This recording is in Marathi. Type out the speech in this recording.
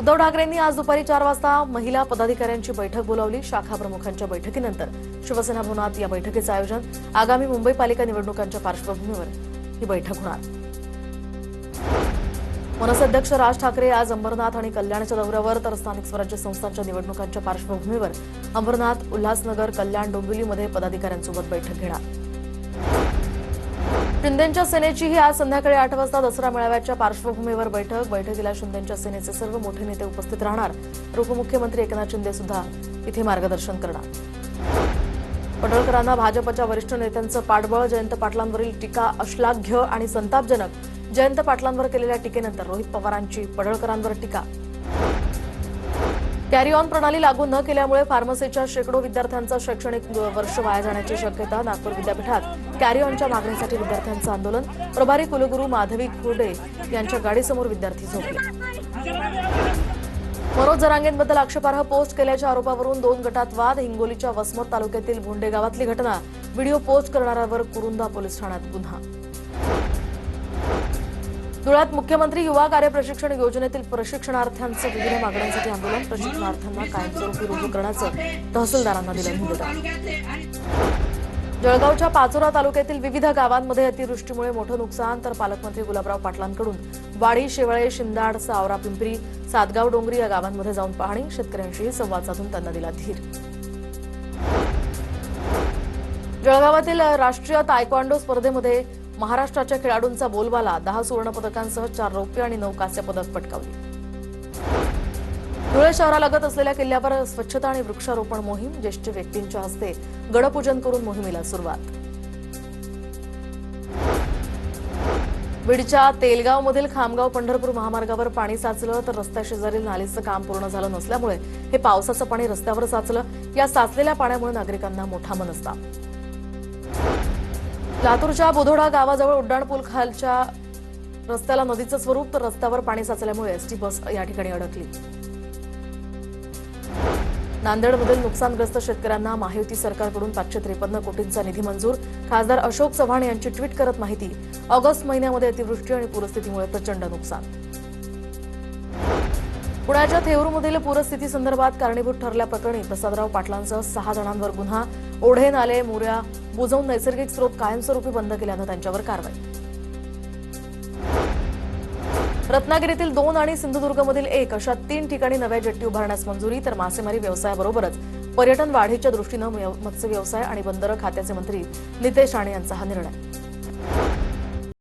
उद्धव ठाकरेंनी आज दुपारी 4 वाजता महिला पदाधिकाऱ्यांची बैठक बोलावली। शाखा प्रमुखांच्या बैठकीनंतर शिवसेना भवनात या बैठकीचं आयोजन। आगामी मुंबई पालिका निवडणुकांच्या पार्श्वभूमीवर ही बैठक होणार। मनसे अध्यक्ष राज ठाकरे आज अंबरनाथ आणि कल्याणच्या दौऱ्यावर, तर स्थानिक स्वराज्य संस्थांच्या निवडणुकांच्या पार्श्वभूमीवर अंबरनाथ, उल्हासनगर, कल्याण, डोंबिवलीमध्ये पदाधिकाऱ्यांसोबत बैठक घेणार। शिंदेंच्या सेनेचीही आज संध्याकाळी 8 वाजता दसरा मेळाव्याच्या पार्श्वभूमीवर बैठकीला शिंदेंच्या सेनेचे सर्व मोठे नेते उपस्थित राहणार। उपमुख्यमंत्री एकनाथ शिंदे सुद्धा इथे मार्गदर्शन करणार। पडळकरांना भाजपच्या वरिष्ठ नेत्यांचं पाठबळ। जयंत पाटलांवरील टीका अश्लाघ्य आणि संतापजनक। जयंत पाटलांवर केलेल्या टीकेनंतर रोहित पवारांची पडळकरांवर टीका। कॅरी ऑन प्रणाली लागू न केल्यामुळे फार्मसीच्या शेकडो विद्यार्थ्यांचं शैक्षणिक वर्ष वाया जाण्याची शक्यता। नागपूर विद्यापीठात कॅरी ऑनच्या मागणीसाठी विद्यार्थ्यांचं आंदोलन। प्रभारी कुलगुरू माधवी खुर्डे यांच्या गाडीसमोर विद्यार्थी झोपले। मनोज जरांगेंबद्दल आक्षेपार्ह पोस्ट केल्याच्या आरोपावरून 2 गटात वाद। हिंगोलीच्या वसमत तालुक्यातील भोंडे गावातली घटना। व्हिडिओ पोस्ट करणाऱ्यावर कुरुंदा पोलीस ठाण्यात गुन्हा। धुळ्यात मुख्यमंत्री युवा कार्य प्रशिक्षण योजनेतील प्रशिक्षणार्थ्यांचं विविध मागण्यांसाठी आंदोलन। प्रशिक्षणार्थ्यांना कायमस्वरूपी रुजू करण्याचं तहसीलदारांना दिलं निवेदन। जळगावच्या पाचोरा तालुक्यातील विविध गावांमध्ये अतिवृष्टीमुळे मोठं नुकसान, तर पालकमंत्री गुलाबराव पाटलांकडून वाडी, शेवळे, शिंदाड, सावरा, पिंपरी, सातगाव, डोंगरी या गावांमध्ये जाऊन पाहणी। शेतकऱ्यांशीही संवाद साधून त्यांना दिला धीर। जळगावातील राष्ट्रीय तायक्वांडो स्पर्धेमध्ये महाराष्ट्राच्या खेळाडूंचा बोलबाला। 10 सुवर्णपदकांसह 4 रौप्य आणि 9 कांस्य पदक पटकावली। धुळे शहरालगत असलेल्या किल्ल्यावर स्वच्छता आणि वृक्षारोपण मोहीम। ज्येष्ठ व्यक्तींच्या हस्ते गडपूजन करून मोहिमेला सुरुवात। बीडच्या तेलगावमधील खामगाव पंढरपूर महामार्गावर पाणी साचलं, तर रस्त्याशेजारील नालीचं काम पूर्ण झालं नसल्यामुळे हे पावसाचं पाणी रस्त्यावर साचलं। या साचलेल्या पाण्यामुळे नागरिकांना मोठा मनस्ताप। लातूरच्या बोधोडा गावाजवळ उड्डाणपूल खालच्या रस्त्याला नदीचं स्वरूप, तर रस्त्यावर पाणी साचल्यामुळे एसटी बस या ठिकाणी अडकली। नांदेडमधील नुकसानग्रस्त शेतकऱ्यांना महायुती सरकारकडून 553 कोटींचा निधी मंजूर। खासदार अशोक चव्हाण यांची ट्विट करत माहिती। ऑगस्ट महिन्यामध्ये अतिवृष्टी आणि पूरस्थितीमुळे प्रचंड नुकसान। पुण्याच्या थेऊरमधील पूरस्थिती संदर्भात कारणीभूत ठरल्याप्रकरणी प्रसादराव पाटलांसह 6 जणांवर गुन्हा। ओढे, नाले, मोऱ्या बुजवून नैसर्गिक स्रोत कायमस्वरूपी बंद केल्यानं त्यांच्यावर कारवाई। रत्नागिरीतील 2 आणि सिंधुदुर्गमधील 1 अशा 3 ठिकाणी नव्या जेट्टी उभारण्यास मंजुरी, तर मासेमारी व्यवसायाबरोबरच पर्यटन वाढीच्या दृष्टीनं मत्स्य व्यवसाय आणि बंदरं खात्याचे मंत्री नितेश राणे यांचा हा निर्णय।